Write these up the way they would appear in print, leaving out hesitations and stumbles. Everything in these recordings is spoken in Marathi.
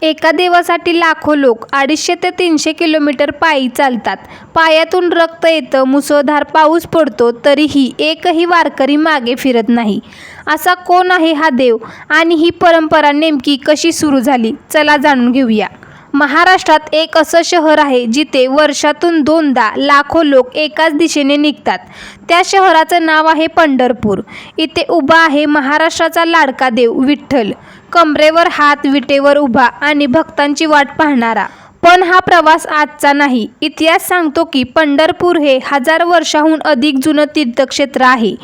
एका देवासाठी लाखो लोक 250 ते 300 किलोमीटर पायी चालतात. पायातून रक्त येतं, मुसळधार पाऊस पडतो, तरीही एकही वारकरी मागे फिरत नाही. असा कोण आहे हा देव आणि ही परंपरा नेमकी कशी सुरू झाली? चला जाणून घेऊया. महाराष्ट्रात एक असं शहर आहे जिथे वर्षातून 2दा लाखो लोक एकाच दिशेने निघतात. त्या शहराचं नाव आहे पंढरपूर. इथे उभा आहे महाराष्ट्राचा लाडका देव विठ्ठल, कमरेवर हात, विटेवर उभा आणि भक्तांची वाट पाहणारा. पण हा प्रवास आजचा नाही. इतिहास सांगतो की पंढरपूर हे 1000 वर्षाहून अधिक जुनं तीर्थक्षेत्र आहे.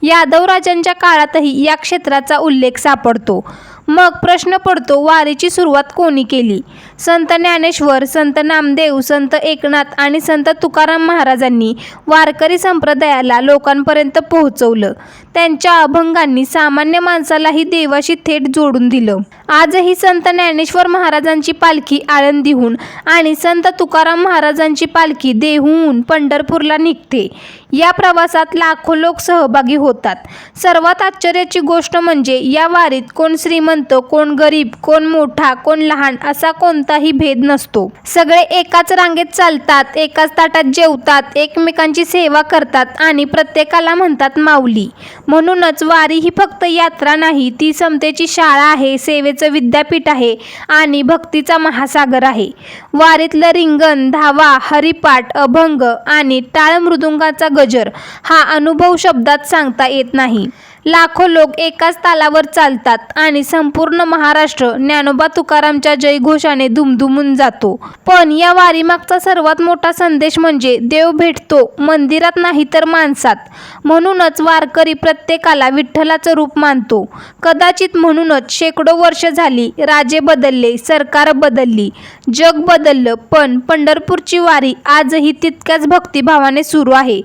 यादव राजांच्या काळातही या क्षेत्राचा उल्लेख सापडतो. मग प्रश्न पडतो, वारीची सुरुवात कोणी केली? संत ज्ञानेश्वर, संत नामदेव, संत एकनाथ आणि संत तुकाराम महाराजांनी वारकरी संप्रदायाला लोकांपर्यंत पोहोचवलं. त्यांच्या अभंगांनी सामान्य माणसालाही देवाशी थेट जोडून दिलं. आजही संत ज्ञानेश्वर महाराजांची पालखी आळंदीहून आणि संत तुकाराम महाराजांची पालखी देहूहून पंढरपूरला निघते. या प्रवासात लाखो लोक सहभागी होतात. सर्वात आश्चर्याची गोष्ट म्हणजे या वारीत कोण श्रीमंत, कोण गरीब, कोण मोठा, कोण लहान असा कोणताही भेद नसतो. सगळे एकाच रांगेत चालतात, एकाच ताटात जेवतात, एकमेकांची सेवा करतात आणि प्रत्येकाला म्हणतात माऊली. म्हणूनच वारी ही फक्त यात्रा नाही, ती समतेची शाळा आहे, सेवेचं विद्यापीठ आहे आणि भक्तीचा महासागर आहे. वारीतलं रिंगण, धावा, हरिपाठ, अभंग आणि टाळ मृदुंगाचा गजर हा अनुभव शब्दात सांगता येत नाही. लाखो लोक एकाच तालावर चालतात आणि संपूर्ण महाराष्ट्र ज्ञानोबा तुकारामच्या जयघोषाने दुमदुमून जातो. पण या वारीमागचा सर्वात मोठा संदेश म्हणजे देव भेटतो मंदिरात नाही तर माणसात. म्हणूनच वारकरी प्रत्येकाला विठ्ठलाचं रूप मानतो. कदाचित म्हणूनच शेकडो वर्ष झाली, राजे बदलले, सरकार बदलली, जग बदललं, पण पंढरपूरची वारी आजही तितक्याच भक्तिभावाने सुरू आहे.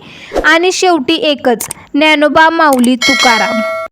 आणि शेवटी एकच, ज्ञानोबा माऊली तुकाराम.